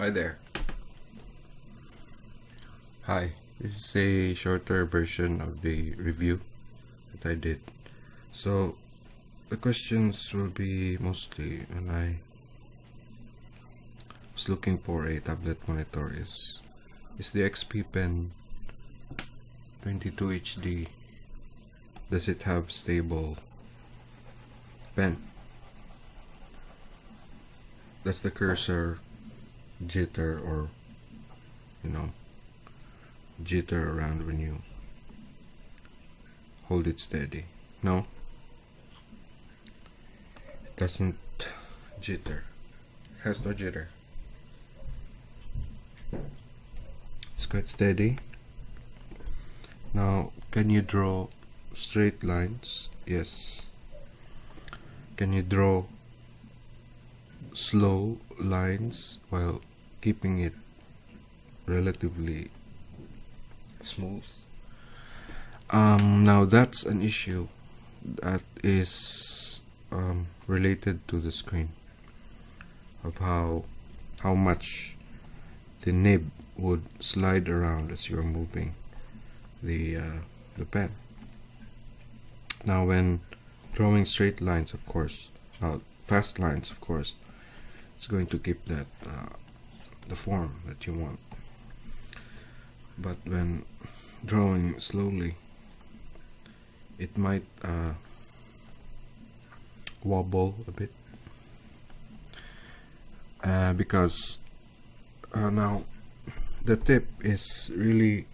Hi there. Hi. This is a shorter version of the review that I did. So the questions will be mostly when I was looking for a tablet monitor is the XP Pen 22 HD, does it have stable pen? Does the cursor jitter or jitter around when you hold it steady? No, it doesn't jitter. It has no jitter. It's quite steady. Now, can you draw straight lines? Yes. Can you draw slow lines while keeping it relatively smooth? Now that's an issue that is related to the screen, of how much the nib would slide around as you're moving the pen. Now, when drawing straight lines, of course, fast lines, of course, it's going to keep that the form that you want. But when drawing slowly, it might wobble a bit because now the tip is really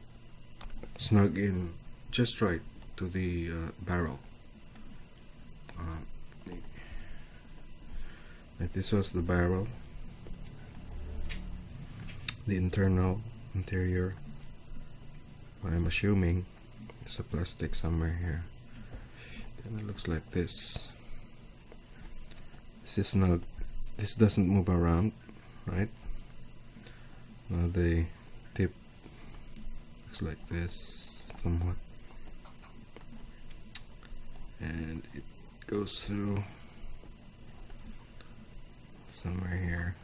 snug in just right to the barrel. If this was the barrel, the interior, I'm assuming there's a plastic somewhere here, and it looks like this. This is snug. This doesn't move around, right? Now the tip looks like this somewhat, and it goes through somewhere here.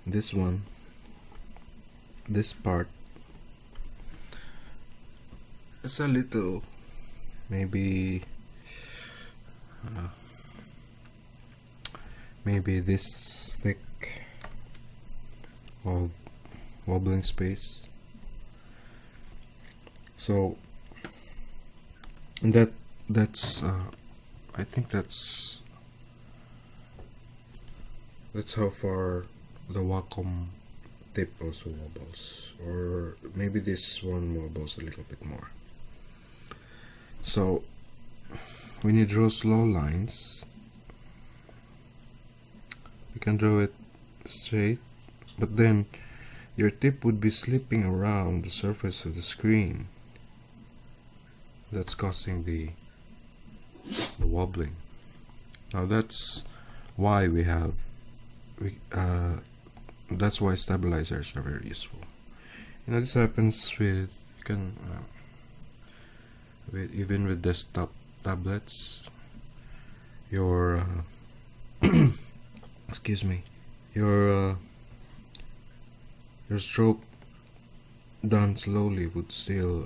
This part is a little, maybe this thick of wobbling space. So that's I think that's how far the Wacom tip also wobbles, or maybe this one wobbles a little bit more. So when you draw slow lines, you can draw it straight, but then your tip would be slipping around the surface of the screen. That's causing the wobbling. Now that's why that's why stabilizers are very useful. This happens with even with desktop tablets. Your excuse me, your stroke done slowly would still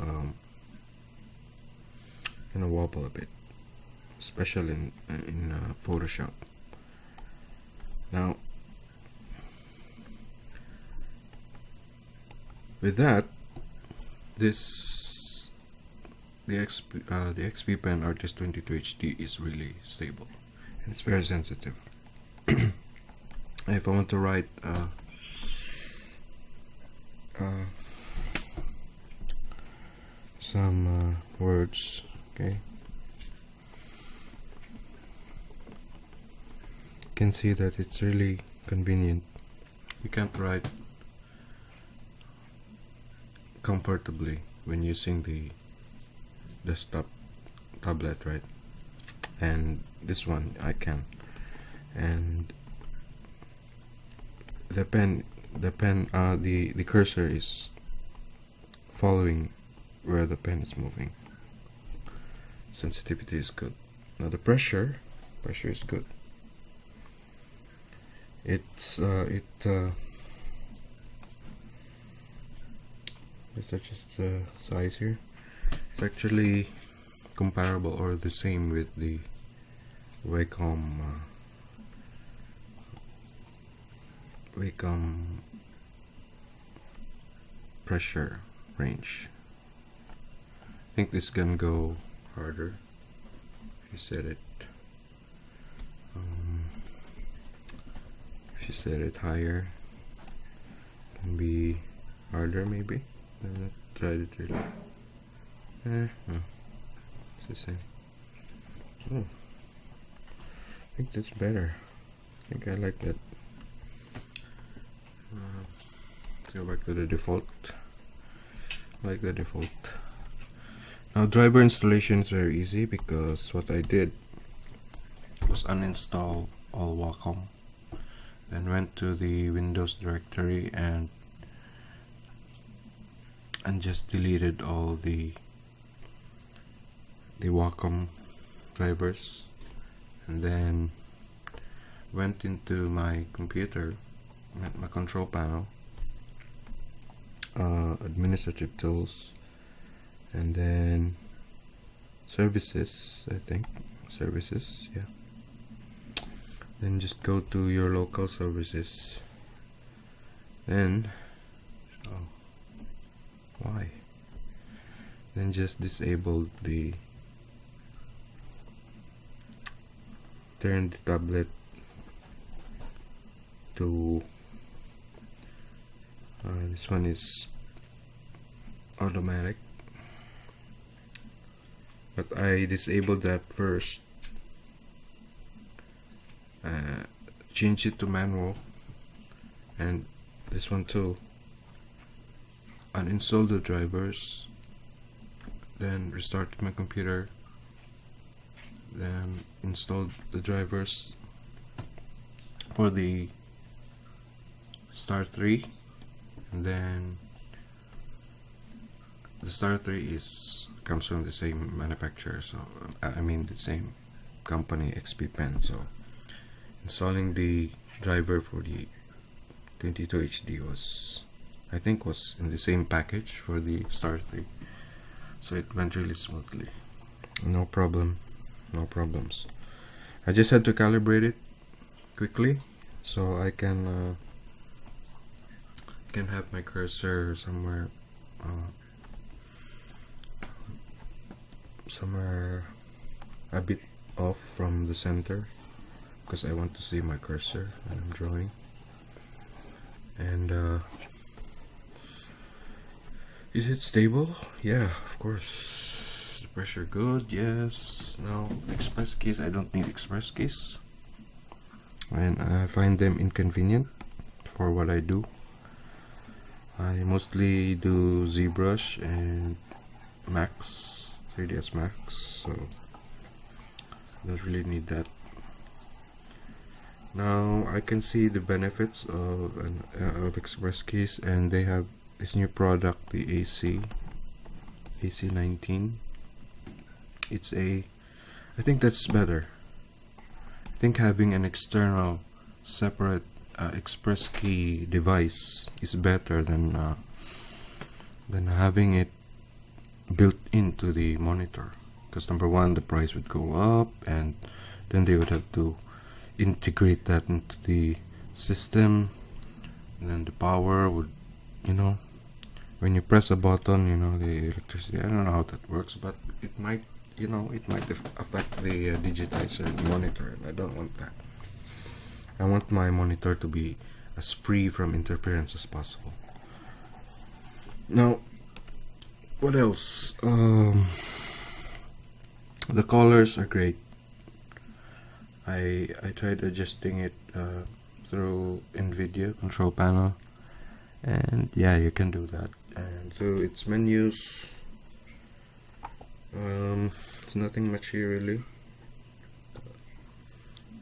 wobble a bit, especially in Photoshop. Now, with that, the XP Pen Artist 22 HD is really stable, and it's very sensitive. If I want to write some words, okay, you can see that it's really convenient. You can't write comfortably when using the desktop tablet, right? And this one I can, and the cursor is following where the pen is moving. Sensitivity is good. Now the pressure is good. It's just the size here. It's actually comparable or the same with the Wacom pressure range. I think this can go harder if you set it higher. It can be harder maybe. I've not tried it really. No, it's the same. Oh, I think that's better. I think I like that. Let's go back to the default. I like the default. Now driver installation is very easy because what I did was uninstall all Wacom, then went to the Windows directory and just deleted all the Wacom drivers, and then went into my computer, my control panel, administrative tools, and then services, I think services, yeah. Then just go to your local services. Then why? Then just disable turn the tablet to this one is automatic, but I disabled that first. Change it to manual, and this one too. Uninstall the drivers, then restart my computer, then install the drivers for the Star 3, and then the Star 3 comes from the same manufacturer, so I mean the same company, XP Pen. So installing the driver for the 22HD was in the same package for the Star 3, so it went really smoothly. No problems. I just had to calibrate it quickly so I can have my cursor somewhere a bit off from the center, because I want to see my cursor when I'm drawing. And is it stable? Yeah, of course. The pressure good, yes. Now express keys, I don't need express keys, and I find them inconvenient for what I do. I mostly do ZBrush and Max, 3ds Max, so I don't really need that. Now I can see the benefits of express keys, and they have this new product, the AC19. I think that's better. I think having an external separate express key device is better than having it built into the monitor, because number one, the price would go up, and then they would have to integrate that into the system, and then the power would, when you press a button, the electricity, I don't know how that works, but it might affect the digitizer monitor, and I don't want that. I want my monitor to be as free from interference as possible. Now, what else? The colors are great. I tried adjusting it through NVIDIA control panel, and yeah, you can do that. And so its menus, it's nothing much here really.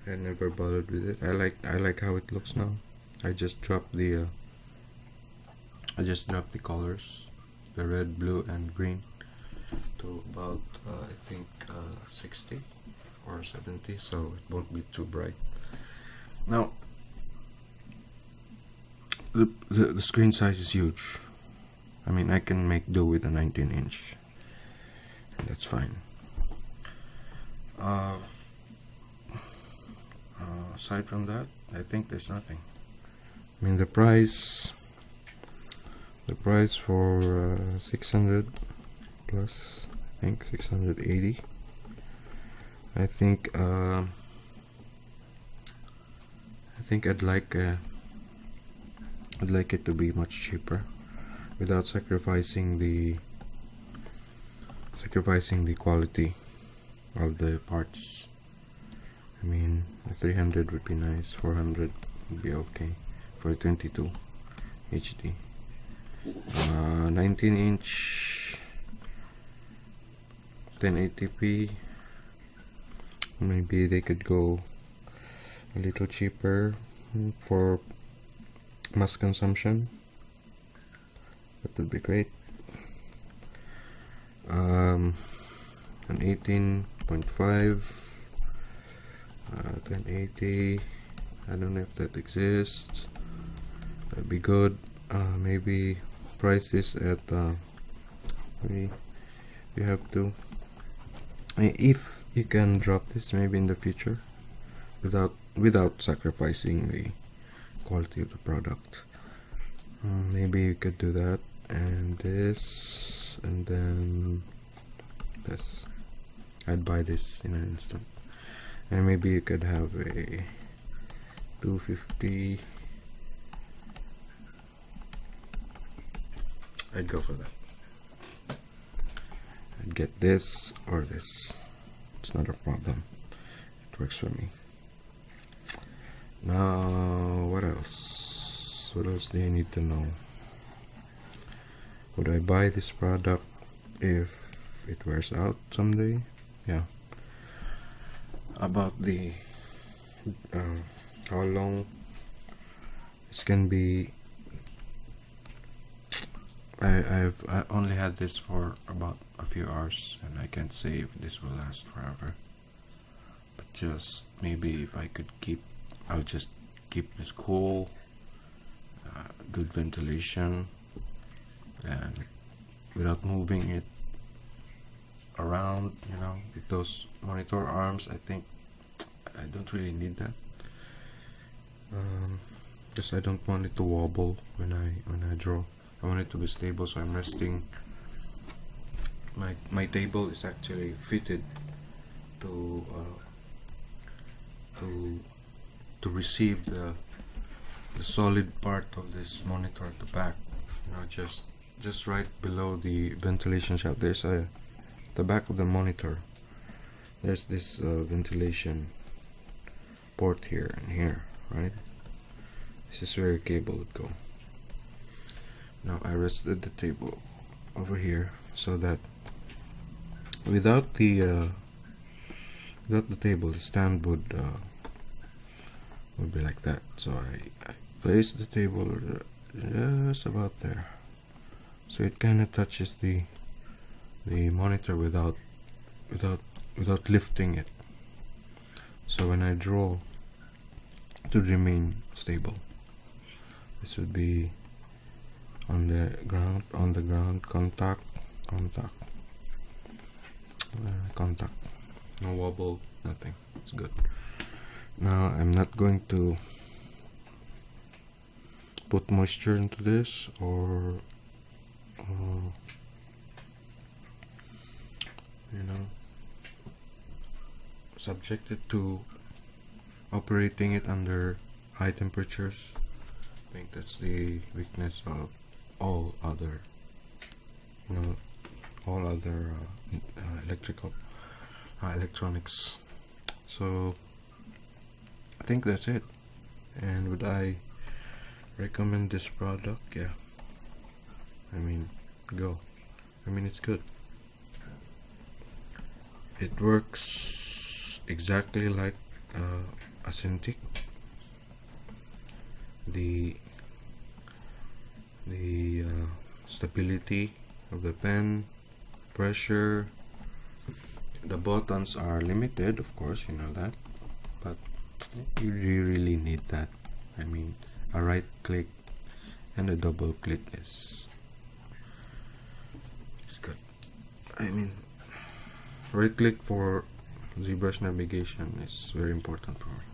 I never bothered with it. I like how it looks now. I just dropped the colors, the red, blue, and green, to about I think 60 or 70, so it won't be too bright. Now the screen size is huge. I mean, I can make do with a 19-inch. That's fine. Aside from that, I think there's nothing. I mean, the price for 600 plus, I think 680. I think I'd like it to be much cheaper, without sacrificing the quality of the parts. I mean, 300 would be nice, 400 would be okay for 22 HD. 19-inch 1080p, maybe they could go a little cheaper for mass consumption. That would be great. An 18.5 1080, I don't know if that exists. That'd be good. Maybe price this at maybe you have to, if you can drop this maybe in the future without sacrificing the quality of the product. Maybe you could do that, and this, and then this. I'd buy this in an instant. And maybe you could have a 250. I'd go for that. I'd get this or this. It's not a problem. It works for me. Now, what else? What else do you need to know? Would I buy this product if it wears out someday? Yeah. About the how long this can be, I only had this for about a few hours, and I can't say if this will last forever, but just maybe if I could I'll just keep this cool, good ventilation, and without moving it around, with those monitor arms. I think I don't really need that, because I don't want it to wobble when I draw. I want it to be stable, so I'm resting. My table is actually fitted to receive the solid part of this monitor at the back. Just right below the ventilation shaft. There's the back of the monitor. There's this ventilation port here and here, right? This is where your cable would go. Now I rested the table over here so that without the table, the stand would be like that. So I placed the table just about there, so it kind of touches the monitor without lifting it. So when I draw, it would remain stable. This would be on the ground, contact, no wobble, nothing. It's good. Now I'm not going to put moisture into this or subject it to operating it under high temperatures. I think that's the weakness of all other electronics. So I think that's it. And would I recommend this product? Yeah. I mean, go. I mean, it's good. It works exactly like a Cintiq. The stability of the pen, pressure, the buttons are limited, of course, you know that, but you really need that. I mean, a right click and the double click is good. I mean, right click for ZBrush navigation is very important for me.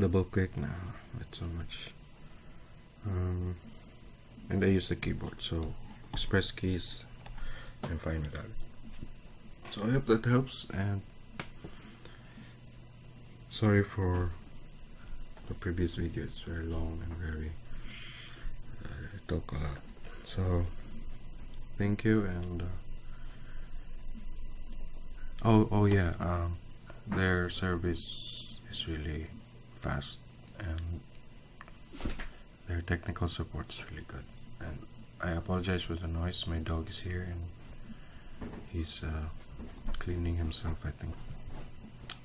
Double click now, not so much. And I use the keyboard, so express keys, I'm fine with that. So I hope that helps, and sorry for the previous video, it's very long and very I talk a lot. So thank you, and oh yeah, their service is really fast, and their technical support is really good. And I apologize for the noise, my dog is here and he's cleaning himself, I think.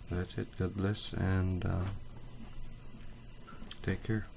That's it. God bless, and take care.